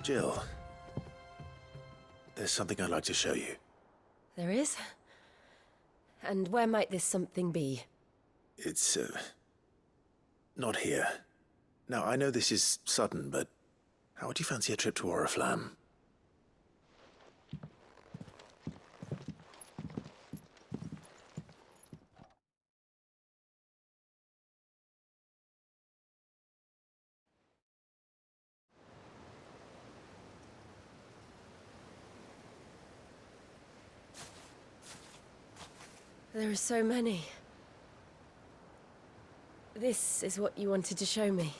Jill, there's something I'd like to show you. There is? And where might this something be? It's, not here. Now, I know this is sudden, but how would you fancy a trip to Oriflamme? There are so many. This is what you wanted to show me.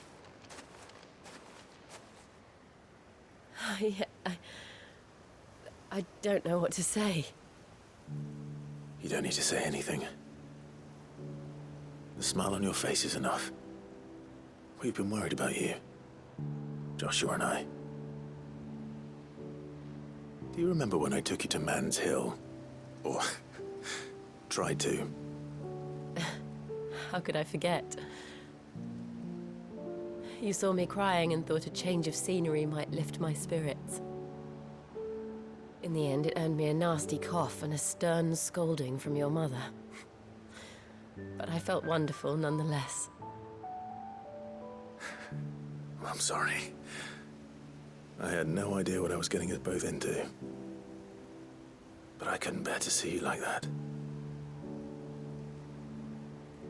I don't know what to say. You don't need to say anything. The smile on your face is enough. We've been worried about you, Joshua and I. Do you remember when I took you to Man's Hill? Or tried to? How could I forget? You saw me crying and thought a change of scenery might lift my spirits. In the end, it earned me a nasty cough and a stern scolding from your mother. But I felt wonderful nonetheless. I'm sorry. I had no idea what I was getting us both into. But I couldn't bear to see you like that.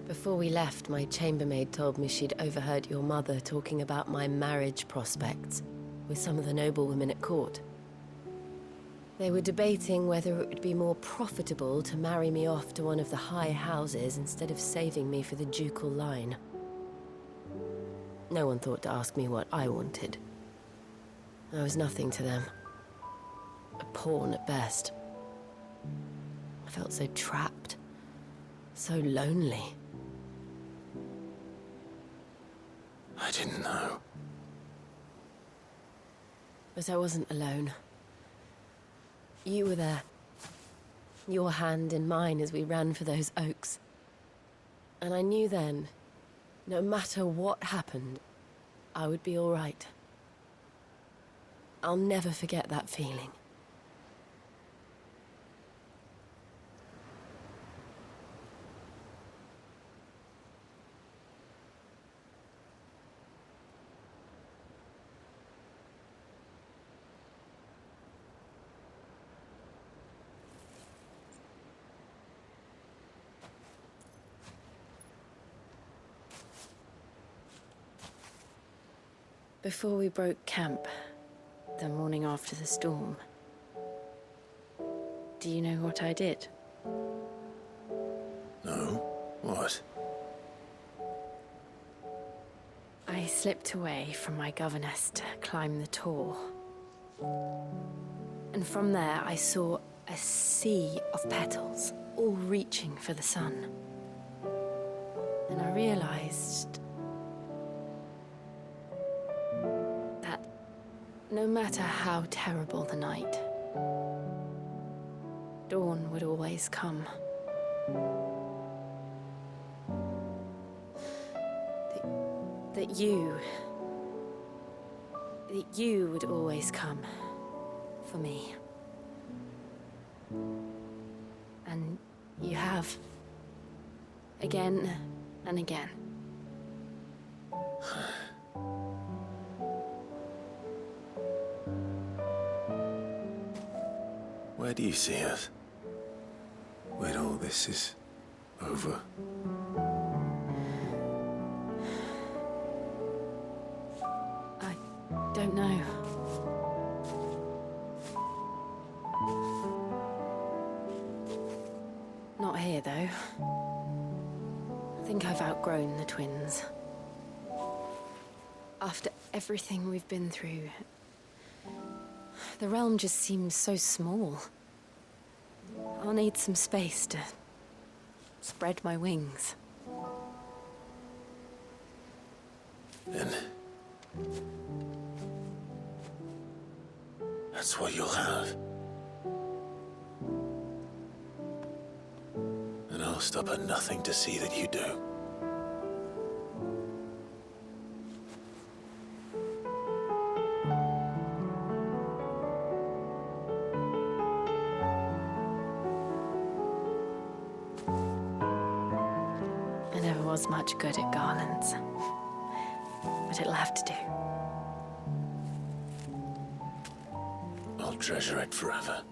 Before we left, my chambermaid told me she'd overheard your mother talking about my marriage prospects with some of the noblewomen at court. They were debating whether it would be more profitable to marry me off to one of the high houses instead of saving me for the ducal line. No one thought to ask me what I wanted. I was nothing to them. A pawn at best. I felt so trapped, so lonely. I didn't know. But I wasn't alone. You were there. Your hand in mine as we ran for those oaks. And I knew then, no matter what happened, I would be all right. I'll never forget that feeling. Before we broke camp, the morning after the storm, do you know what I did? No? What? I slipped away from my governess to climb the tor. And from there I saw a sea of petals, all reaching for the sun. And I realized that no matter how terrible the night, dawn would always come. That you would always come for me. And you have. Again and again. Where do you see us? When all this is over? I don't know. Not here, though. I think I've outgrown the twins. After everything we've been through, the realm just seems so small. I'll need some space to spread my wings. Then that's what you'll have. And I'll stop at nothing to see that you do. was much good at garlands, but it'll have to do. I'll treasure it forever.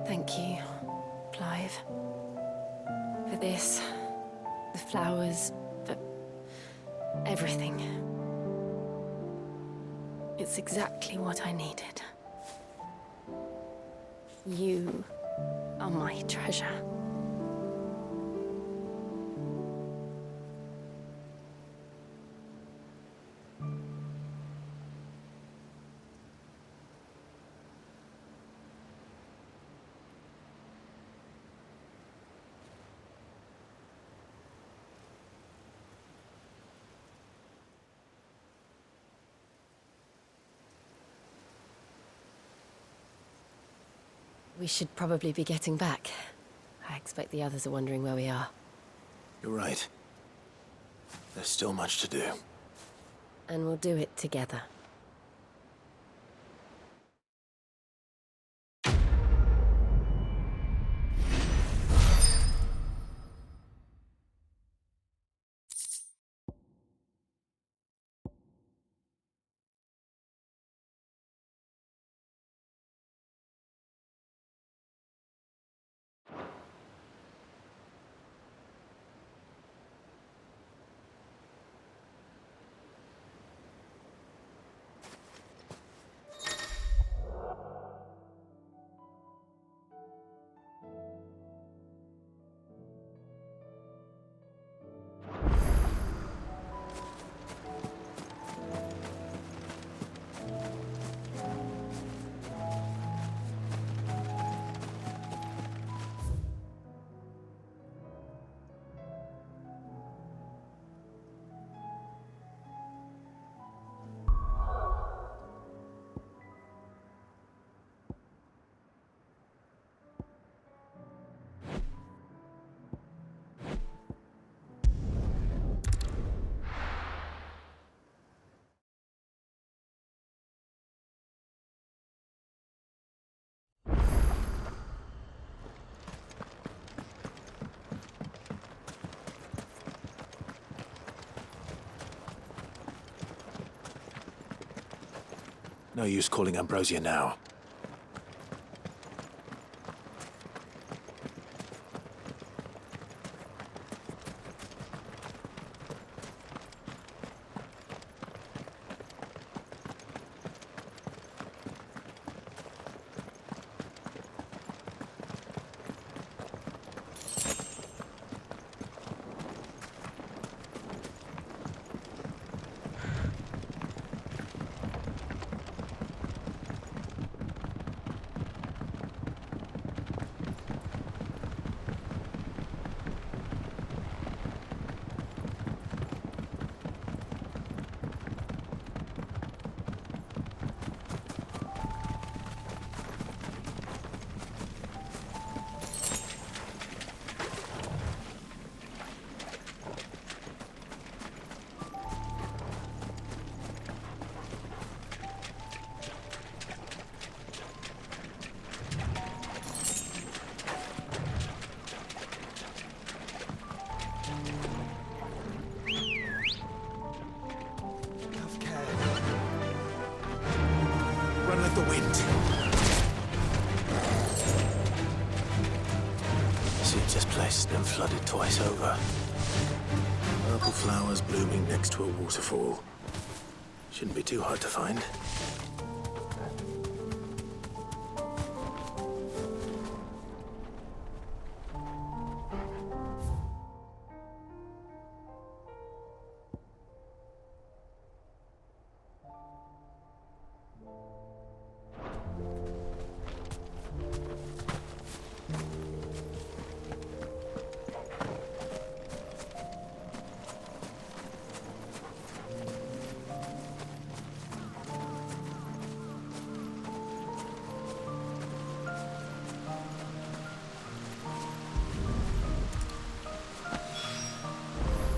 Thank you, Clive. For this, the flowers, for everything. It's exactly what I needed. You are my treasure. We should probably be getting back. I expect the others are wondering where we are. You're right. There's still much to do. And we'll do it together. No use calling Ambrosia now. Run like the wind. Seems this place has been flooded twice over. Purple flowers blooming next to a waterfall. Shouldn't be too hard to find.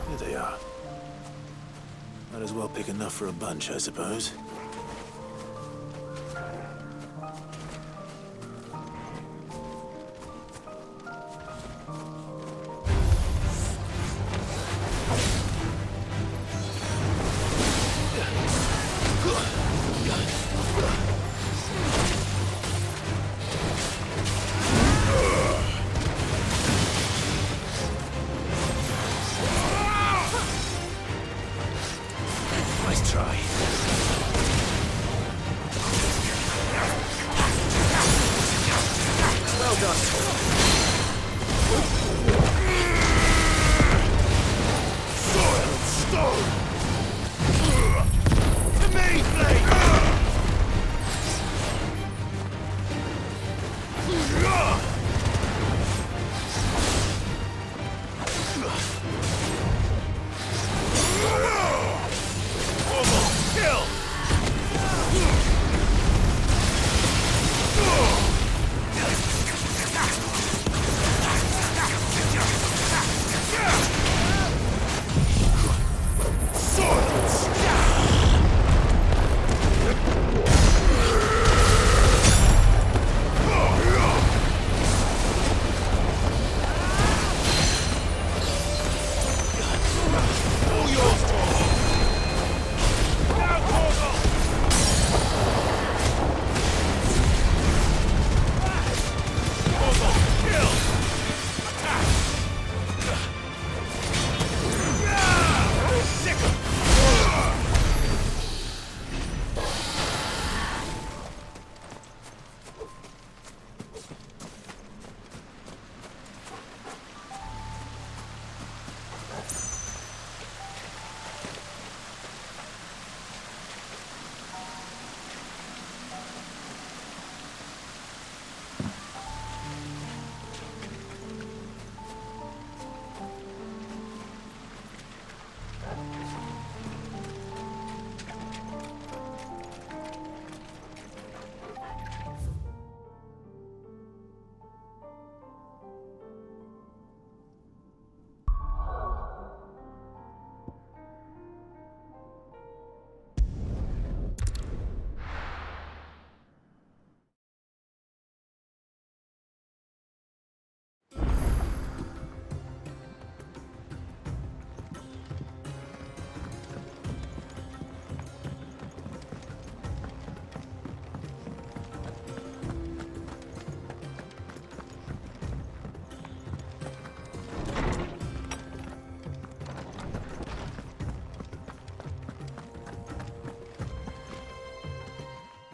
Here they are. Might as well pick enough for a bunch, I suppose.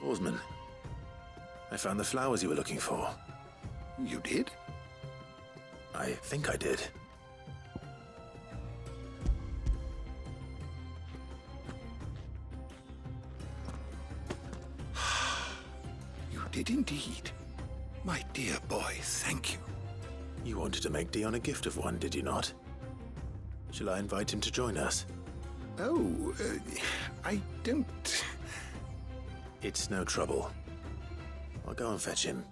Oarsman, I found the flowers you were looking for. You did? I think I did. You did indeed. My dear boy, thank you. You wanted to make Dion a gift of one, did you not? Shall I invite him to join us? Oh, I don't... It's no trouble. I'll go and fetch him.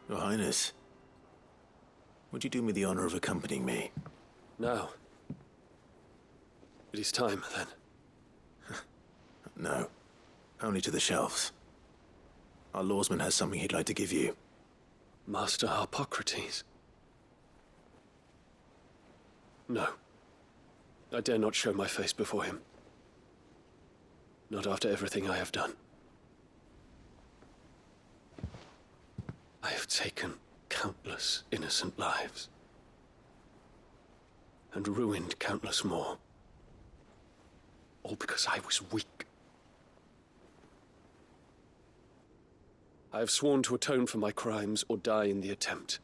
Your Highness, would you do me the honor of accompanying me? Now. It is time, then. No, only to the shelves. Our lawsman has something he'd like to give you. Master Harpocrates. No. I dare not show my face before him. Not after everything I have done. I have taken countless innocent lives. And ruined countless more. All because I was weak. I have sworn to atone for my crimes or die in the attempt.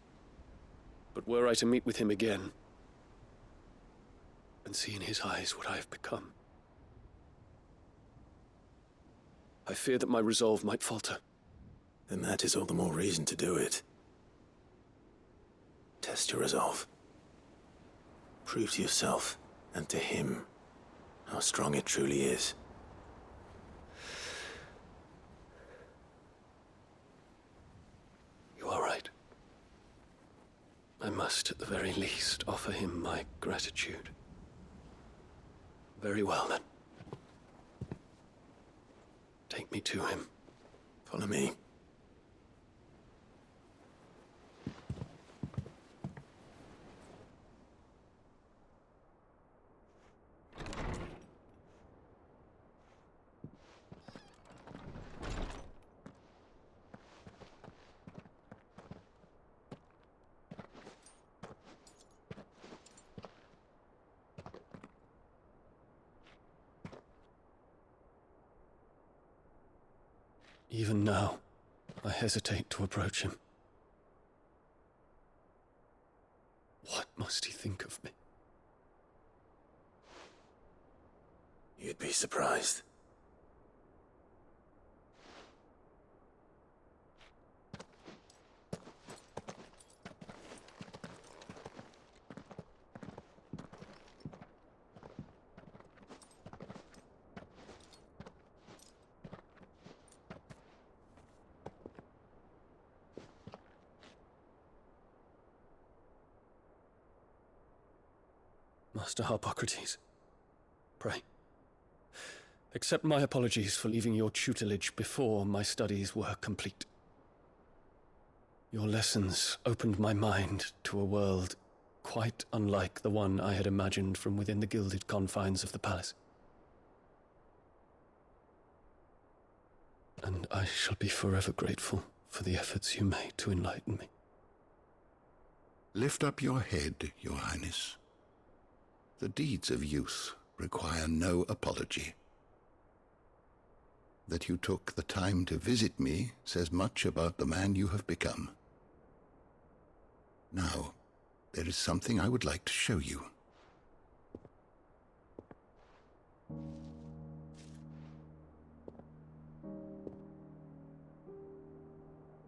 But were I to meet with him again, and see in his eyes what I have become, I fear that my resolve might falter. Then that is all the more reason to do it. Test your resolve. Prove to yourself, and to him, how strong it truly is. You are right. I must, at the very least, offer him my gratitude. Very well, then. Take me to him. Follow me. Even now, I hesitate to approach him. What must he think of me? You'd be surprised. Master Harpocrates, pray, accept my apologies for leaving your tutelage before my studies were complete. Your lessons opened my mind to a world quite unlike the one I had imagined from within the gilded confines of the palace. And I shall be forever grateful for the efforts you made to enlighten me. Lift up your head, Your Highness. The deeds of youth require no apology. That you took the time to visit me says much about the man you have become. Now, there is something I would like to show you.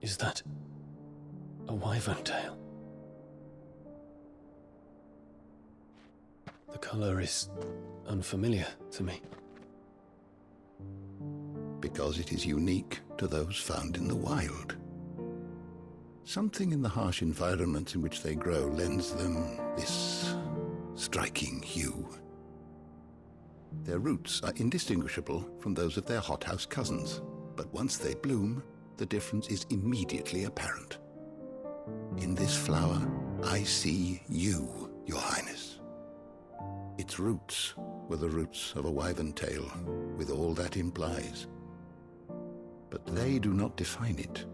Is that a wyvern tail? The color is unfamiliar to me. Because it is unique to those found in the wild. Something in the harsh environment in which they grow lends them this striking hue. Their roots are indistinguishable from those of their hothouse cousins, but once they bloom, the difference is immediately apparent. In this flower, I see you, Your Highness. Its roots were the roots of a wyvern tail, with all that implies. But they do not define it,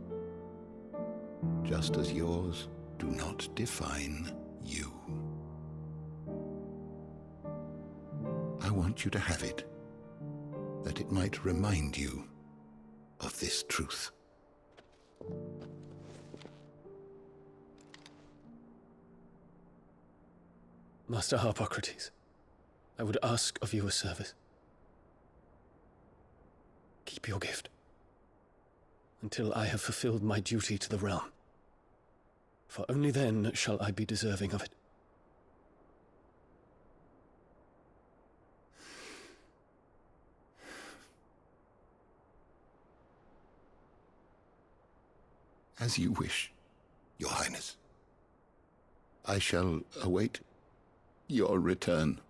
just as yours do not define you. I want you to have it, that it might remind you of this truth. Master Harpocrates, I would ask of you a service. Keep your gift until I have fulfilled my duty to the realm, for only then shall I be deserving of it. As you wish, Your Highness. I shall await your return.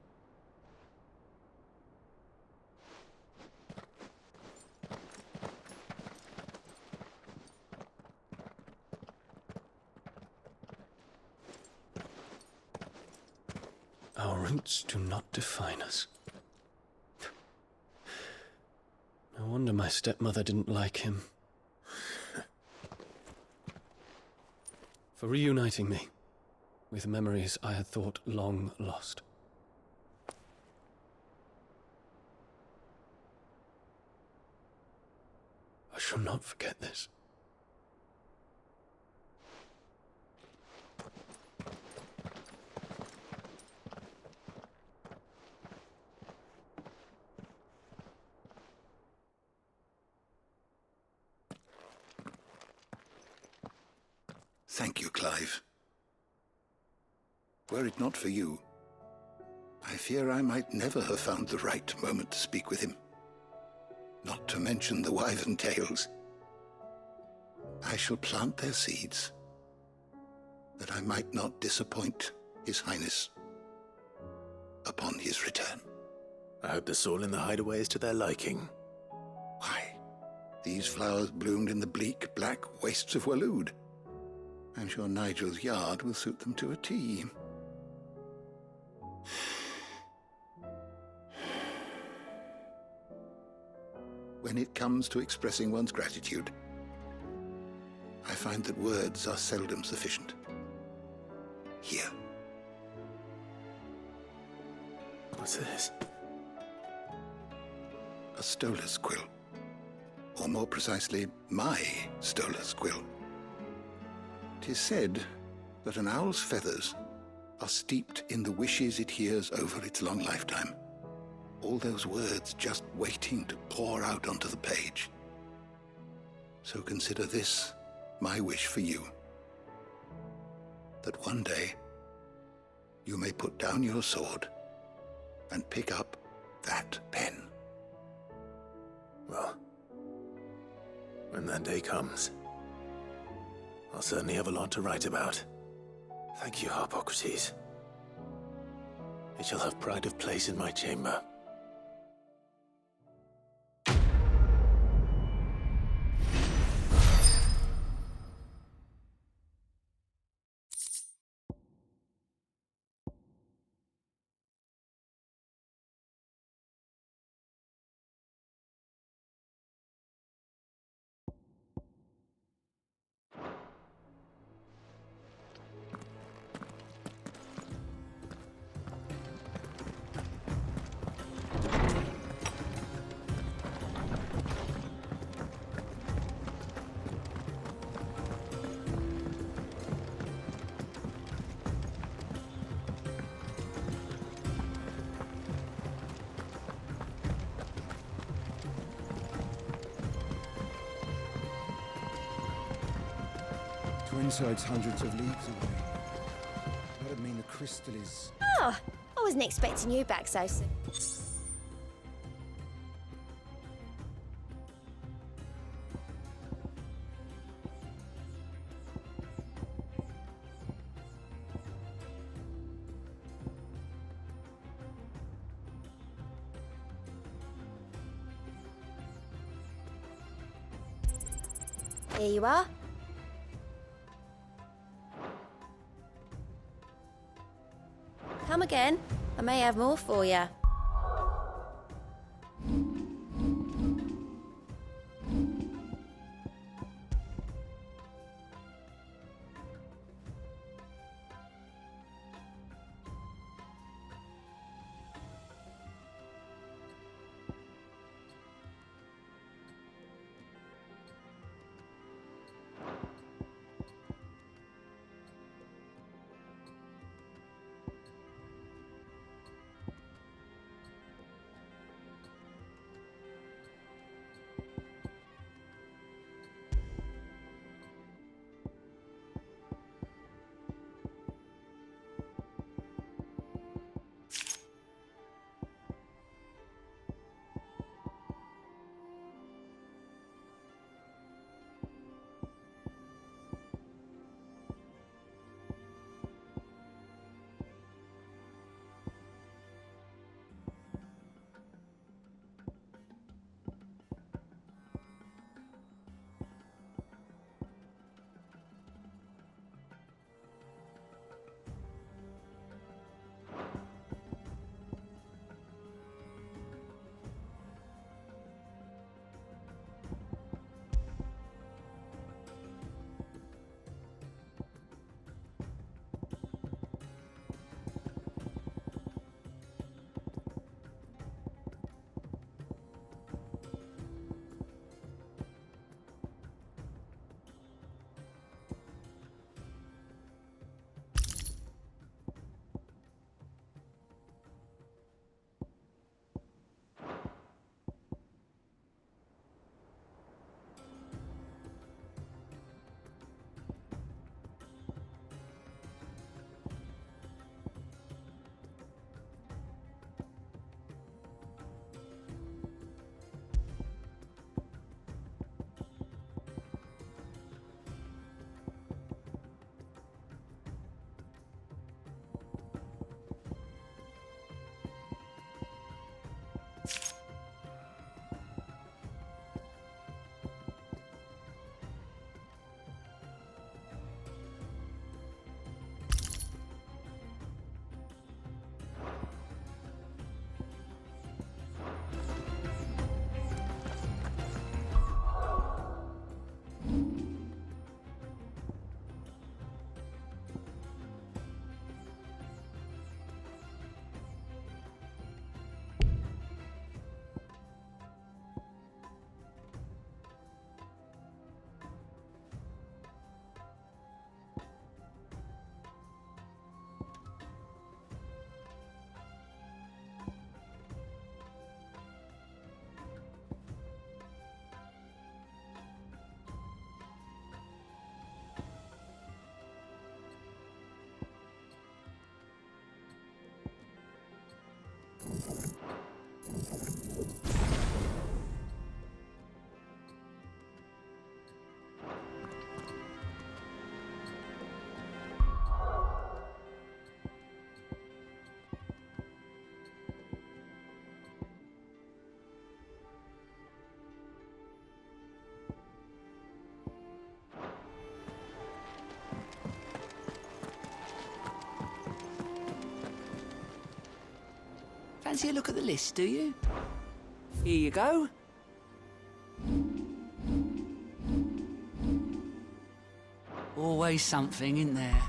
Our roots do not define us. No wonder my stepmother didn't like him. For reuniting me with memories I had thought long lost. I shall not forget this. Thank you, Clive. Were it not for you, I fear I might never have found the right moment to speak with him. Not to mention the wyvern tales. I shall plant their seeds, that I might not disappoint His Highness upon his return. I hope the soil in the hideaway is to their liking. Why, these flowers bloomed in the bleak, black wastes of Waloed. I'm sure Nigel's yard will suit them to a T. When it comes to expressing one's gratitude, I find that words are seldom sufficient. Here. What's this? A stolas quill. or more precisely, my stolas quill. 'Tis said that an owl's feathers are steeped in the wishes it hears over its long lifetime. All those words just waiting to pour out onto the page. So consider this my wish for you. That one day you may put down your sword and pick up that pen. Well, when that day comes, I'll certainly have a lot to write about. Thank you, Harpocrates. It shall have pride of place in my chamber. Twinside's hundreds of leagues away. That'd mean the crystal is... Oh, I wasn't expecting you back so soon. Here you are. Come again. I may have more for you. Fancy a look at the list, do you? Here you go. Always something, in there?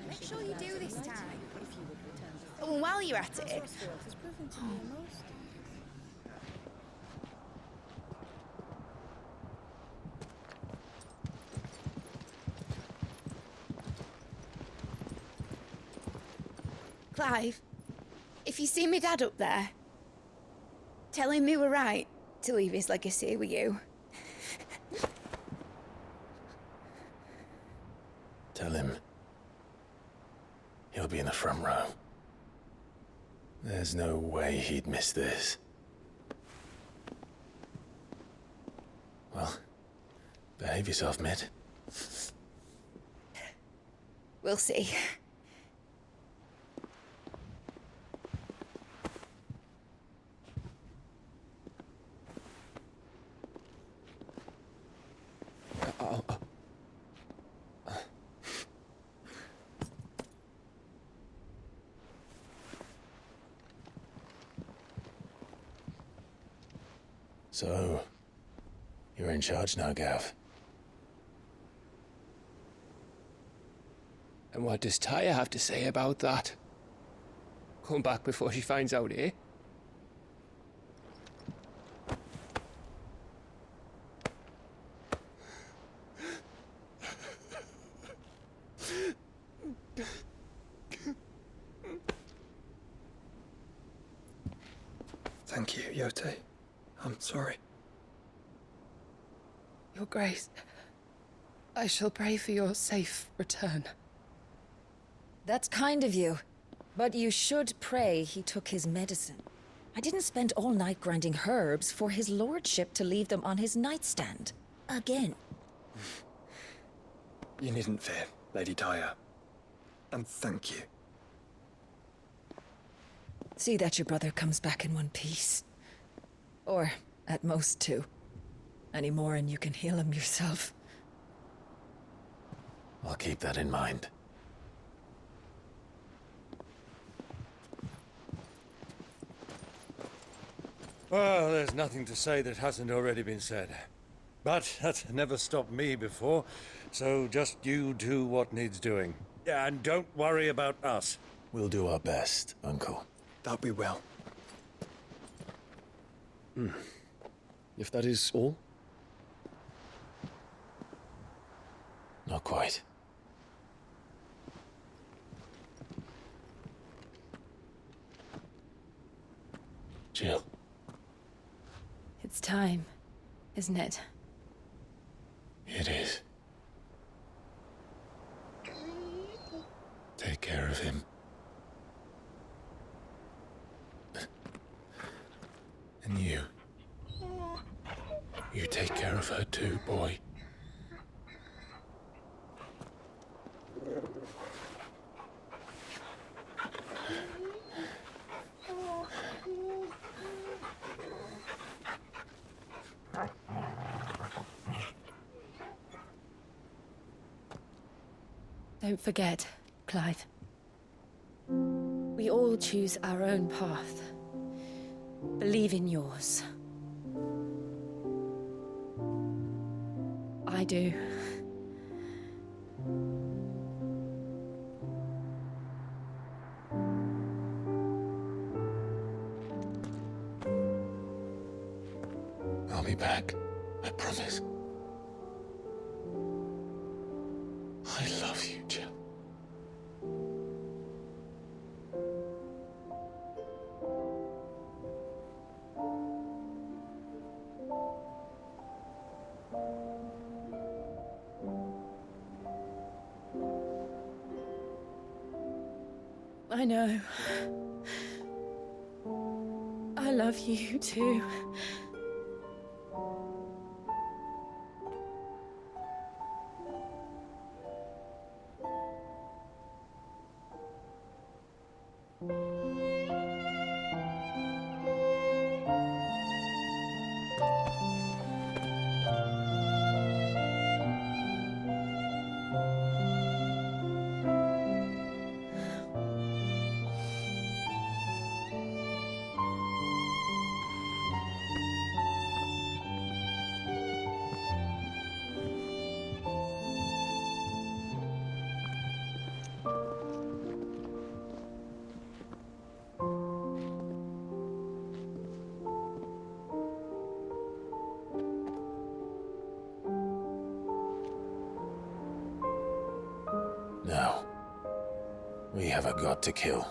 Make sure you do this time. Oh, and while you're at it... Clive, if you see me dad up there, tell him we were right to leave his legacy with you. Tell him he'll be in the front row. There's no way he'd miss this. Well, behave yourself, Mitt. We'll see. So, you're in charge now, Gav. And what does Tyre have to say about that? Come back before she finds out, eh? Thank you, Yote. I'm sorry. Your Grace, I shall pray for your safe return. That's kind of you. But you should pray he took his medicine. I didn't spend all night grinding herbs for his lordship to leave them on his nightstand. Again. You needn't fear, Lady Tyre. And thank you. See that your brother comes back in one piece. Or, at most, two. Any more and you can heal him yourself. I'll keep that in mind. Well, there's nothing to say that hasn't already been said. But that's never stopped me before, so just you do what needs doing. Yeah, and don't worry about us. We'll do our best, Uncle. That we will. If that is all? Not quite. Jill. It's time, isn't it? It is. Take care of him. And you. You take care of her too, boy. Don't forget, Clive. We all choose our own path. Believe in yours. I do. I'll be back. I promise. I love you, Jill. I know. I love you too. Now, we have a god to kill.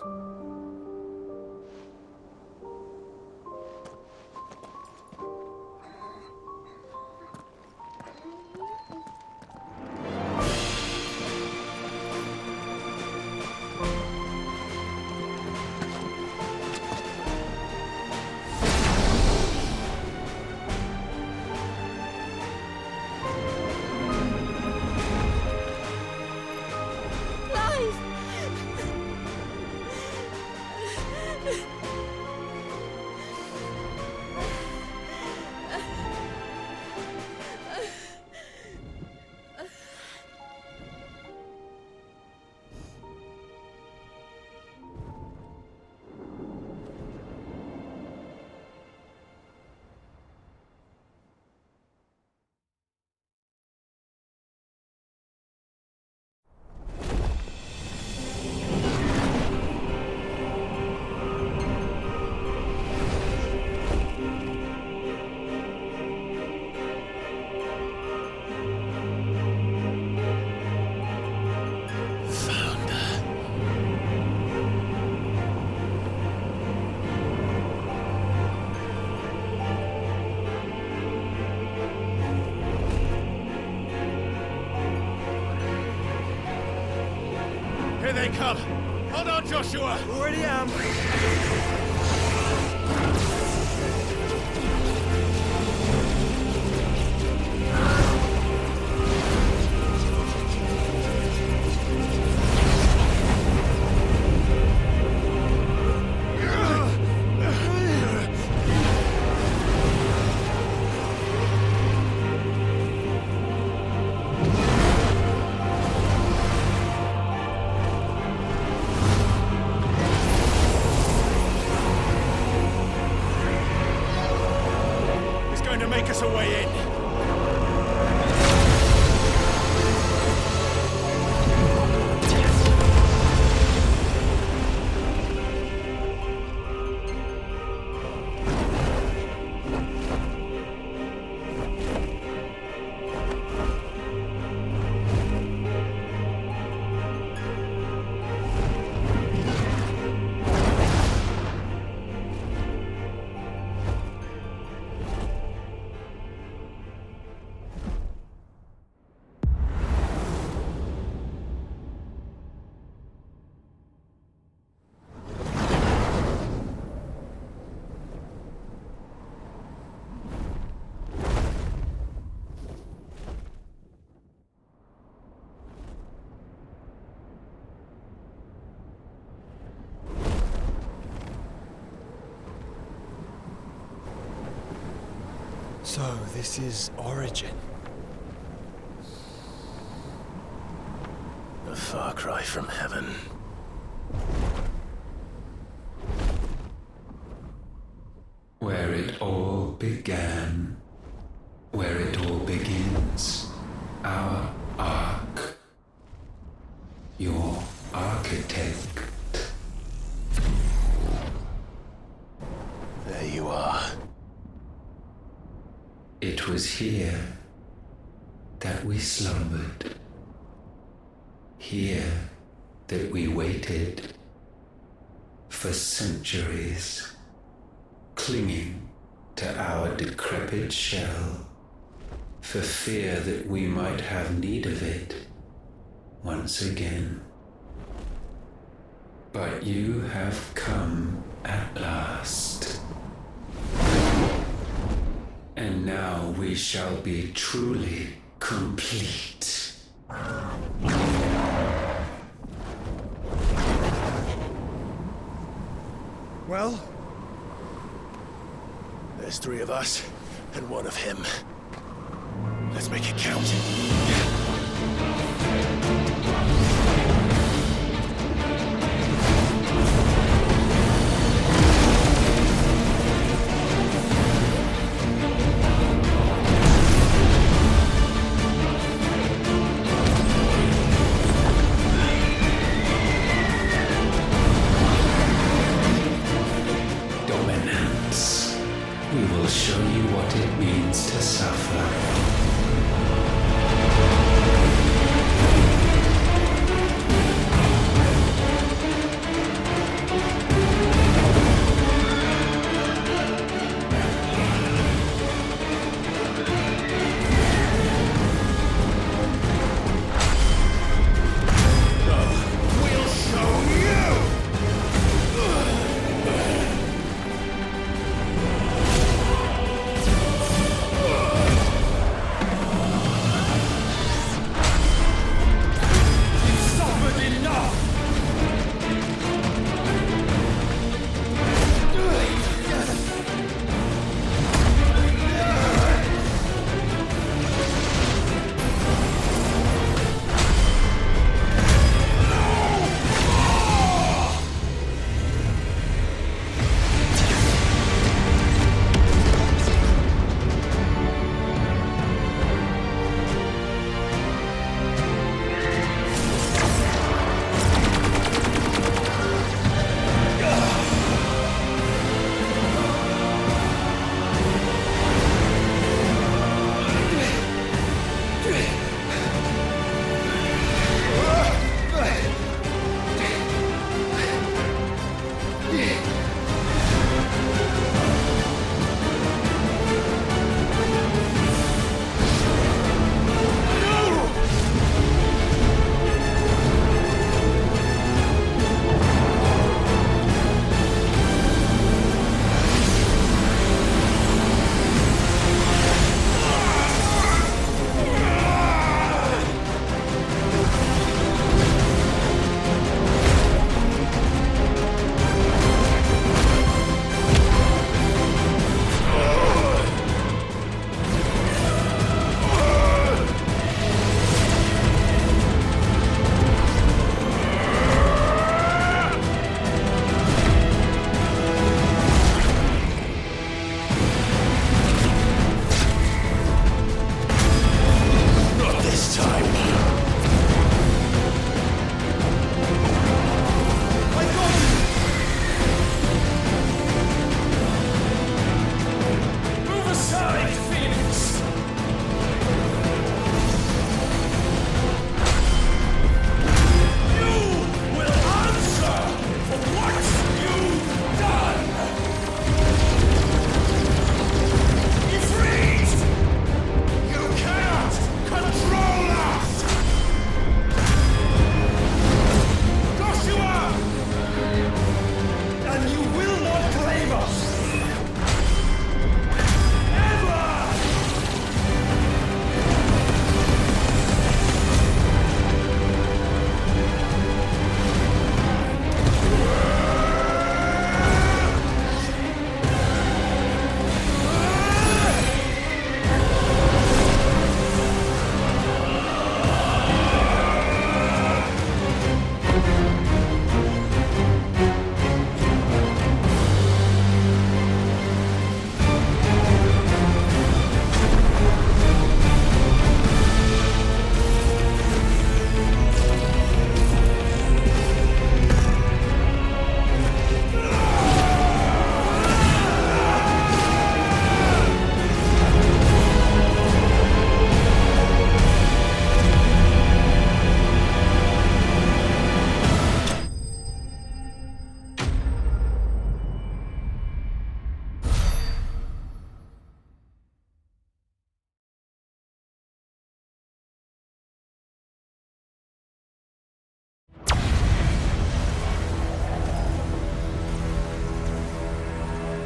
Here they come! Hold on, Joshua! Already am! To make us a way in. So, this is Origin. A far cry from heaven. Where it all began, where it all begins, our ark, your architect. There you are. It was here that we slumbered, here that we waited for centuries, clinging to our decrepit shell, for fear that we might have need of it once again. But you have come at last, And now we shall be truly complete. Well? There's 3 of us, and 1 of him. Let's make it count. Dominance. We will show you what it means to suffer.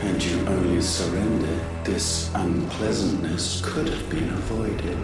And you only surrender This unpleasantness could have been avoided.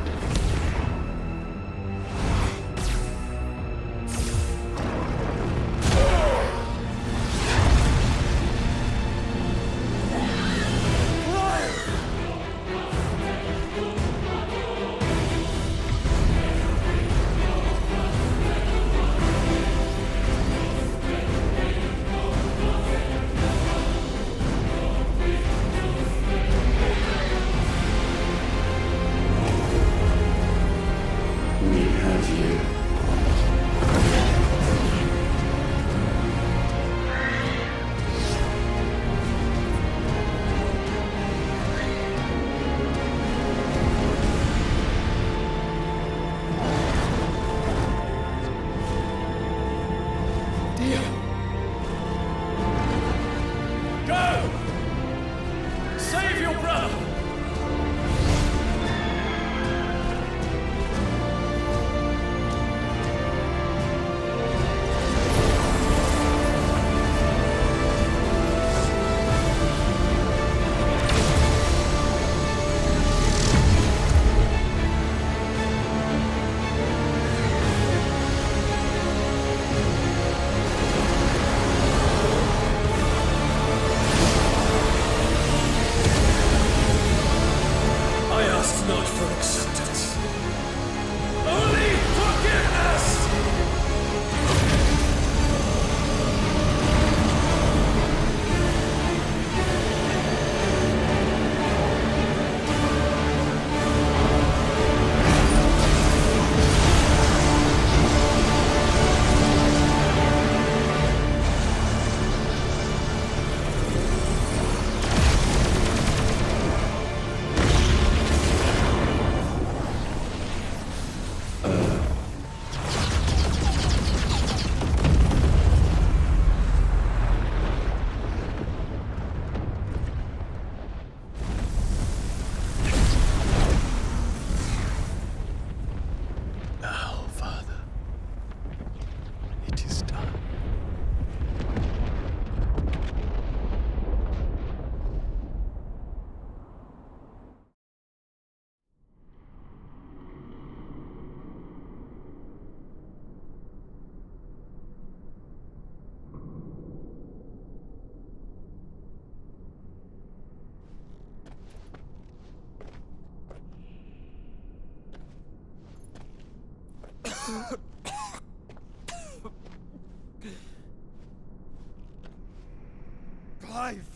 Clive!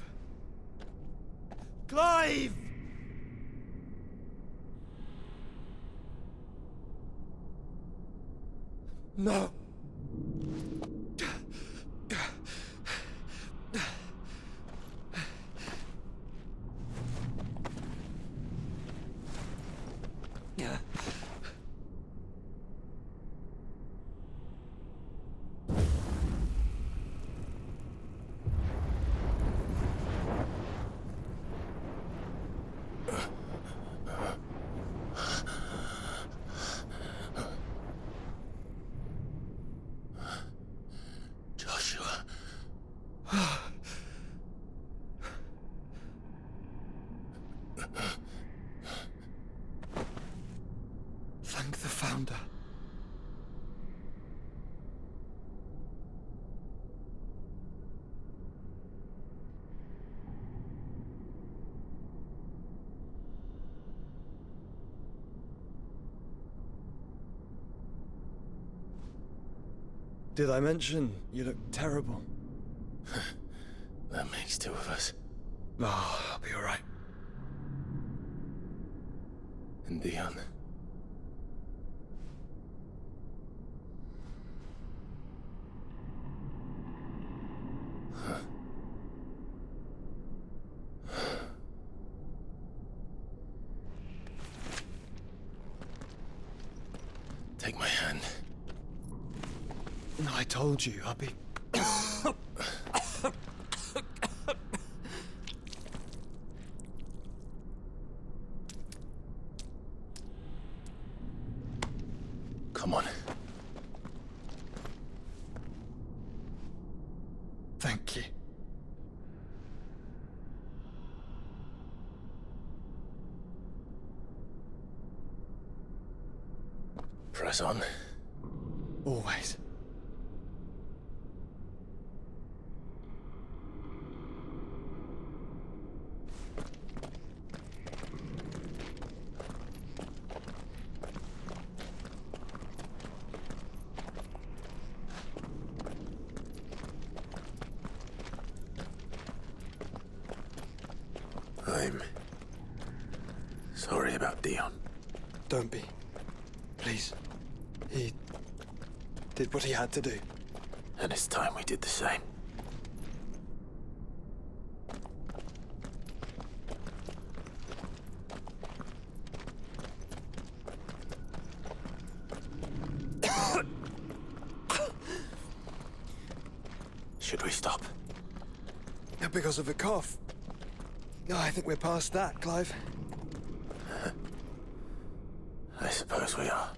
Clive! No! Thank the Founder. Did I mention you look terrible? That makes two of us. Oh, I'll be all right. And Dion. Take my hand. I told you, I'll be... Come on. Thank you. press on. Always. I'm sorry about Dion. Don't be. Please. He did what he had to do. And it's time we did the same. Should we stop? Because of the cough. No, I think we're past that, Clive. I suppose we are.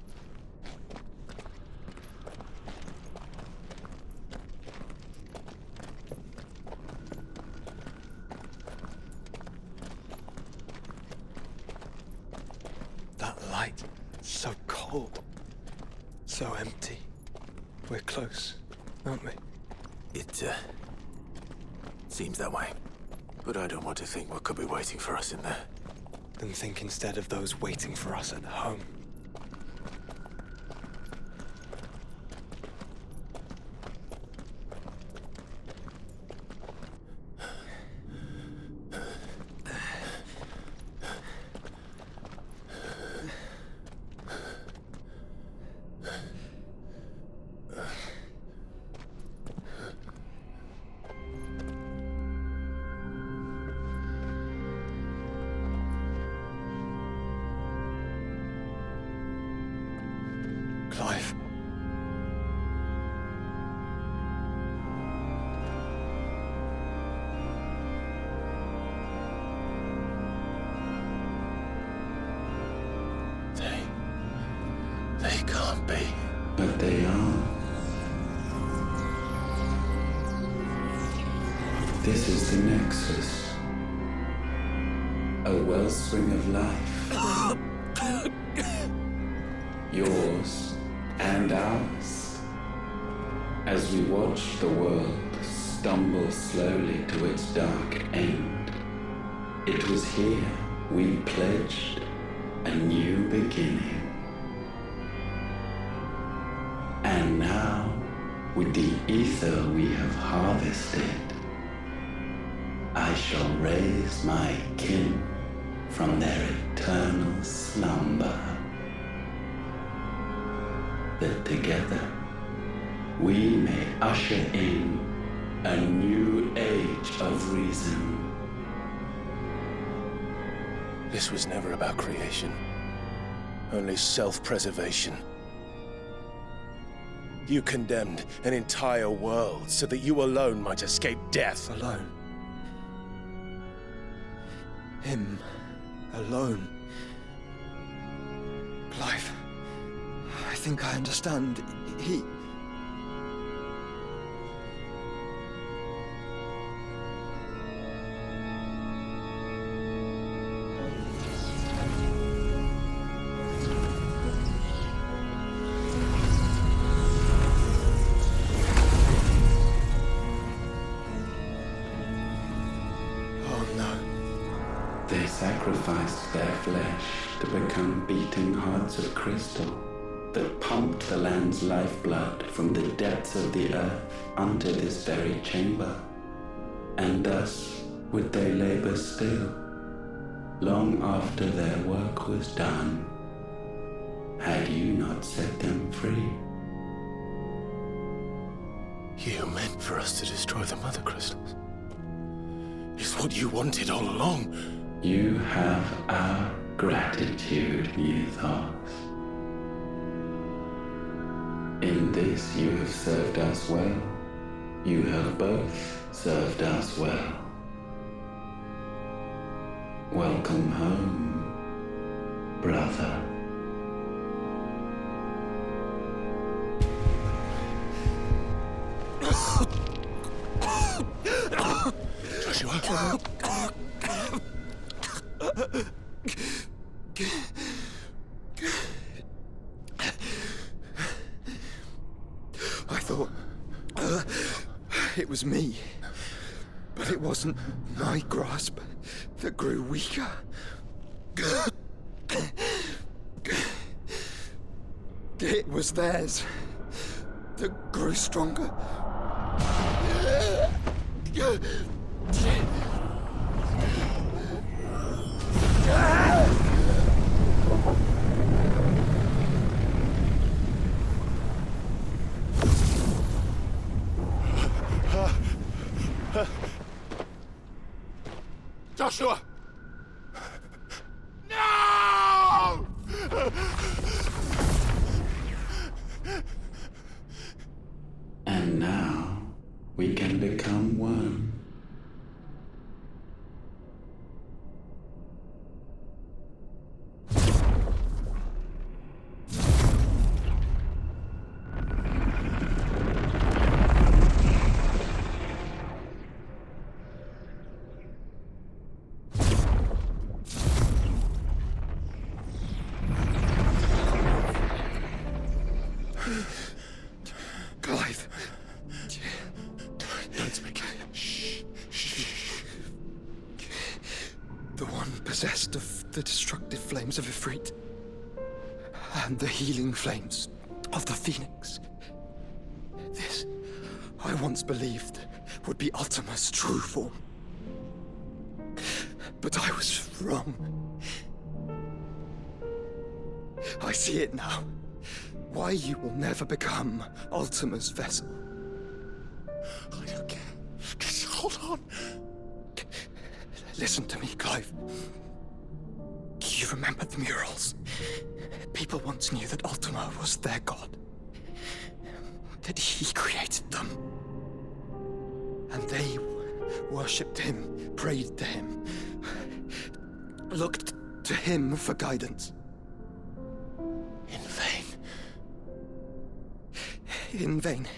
That light, so cold. So empty. We're close, aren't we? It seems that way. But I don't want to think what could be waiting for us in there. Then think instead of those waiting for us at home. Clive. They can't be. But they are. This is the Nexus. A wellspring of life. Yours and ours. As we watch the world stumble slowly to its dark end, it was here we pledged a new beginning. And now, with the ether we have harvested, I shall raise my kin from their eternal slumber, that together we may usher in a new age of reason. This was never about creation, only self-preservation. You condemned an entire world so that you alone might escape death. Alone. Him. Alone. Clive. I think I understand. He... They sacrificed their flesh to become beating hearts of crystal that pumped the land's lifeblood from the depths of the earth unto this very chamber. And thus would they labor still, long after their work was done, had you not set them free. You meant for us to destroy the Mother Crystals. It's what you wanted all along. You have our gratitude, Mythos. In this you have served us well. You have both served us well. Welcome home, brother. Joshua. was me. But it wasn't my grasp that grew weaker. It was theirs that grew stronger. Joshua! No! And now we can become one. Clive. Don't speak. Shh. The one possessed of the destructive flames of Ifrit and the healing flames of the Phoenix. This, I once believed, would be Ultima's true form. But I was wrong. I see it now. Why you will never become Ultima's vessel. I don't care. Just hold on. Listen to me, Clive. You remember the murals? People once knew that Ultima was their god. That he created them. And they worshipped him, prayed to him, looked to him for guidance. In vain. In vain.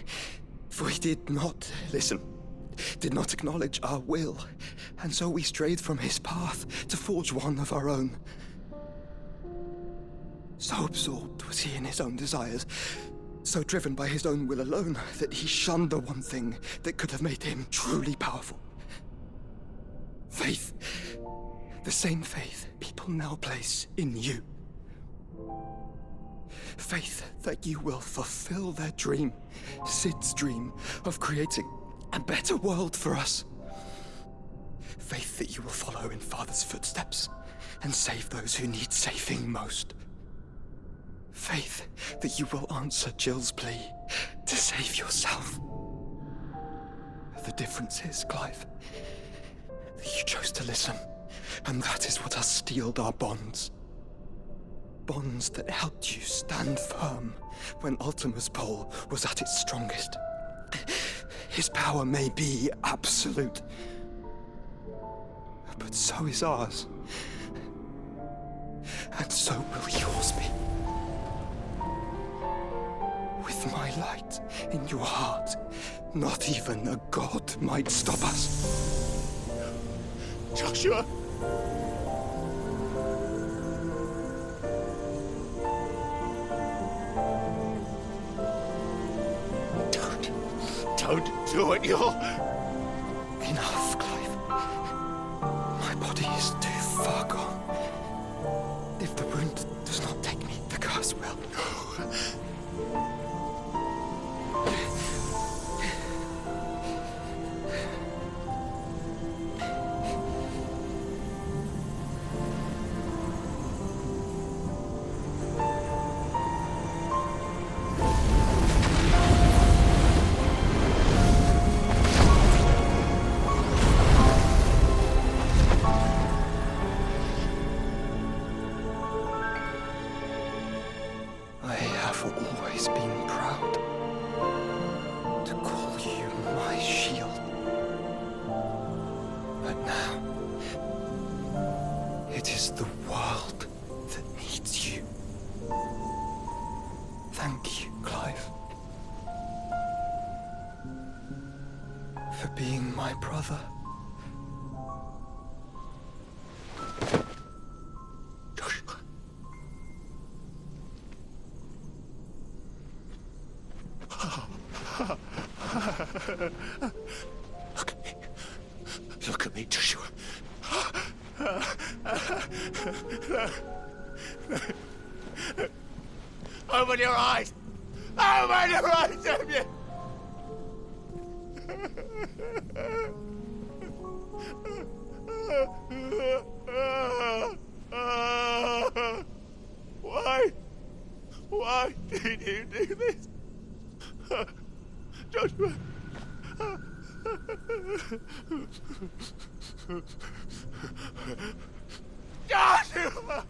For he did not listen, did not acknowledge our will, and so we strayed from his path to forge one of our own. So absorbed was he in his own desires, so driven by his own will alone, that he shunned the one thing that could have made him truly powerful. Faith. The same faith people now place in you. Faith that you will fulfill their dream, Sid's dream, of creating a better world for us. Faith that you will follow in Father's footsteps and save those who need saving most. Faith that you will answer Jill's plea to save yourself. The difference is, Clive, that you chose to listen, and that is what has steeled our bonds. Bonds that helped you stand firm when Ultima's pull was at its strongest. His power may be absolute, but so is ours. And so will yours be. With my light in your heart, not even a god might stop us. Joshua! Don't do it, you're... Enough, Clive. My body is too far gone. If the wound does not take me, the curse will. Always been proud to call you my shield. But now, it is the world that needs you. Thank you, Clive, for being my brother. me, Joshua. Open your eyes! Open your eyes, Damien! Why? Why did you do this? Joshua! Joshua!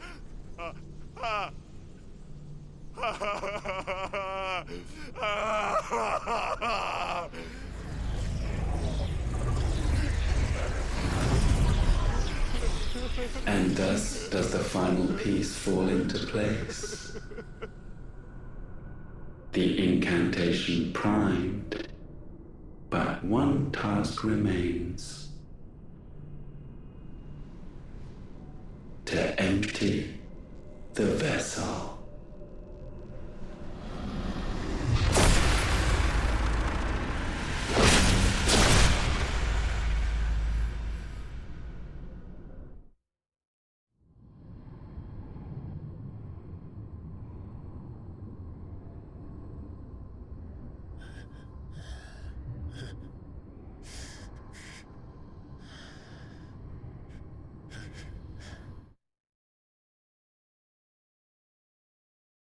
And thus does the final piece fall into place. The incantation primed, but one task remains. To empty the vessel.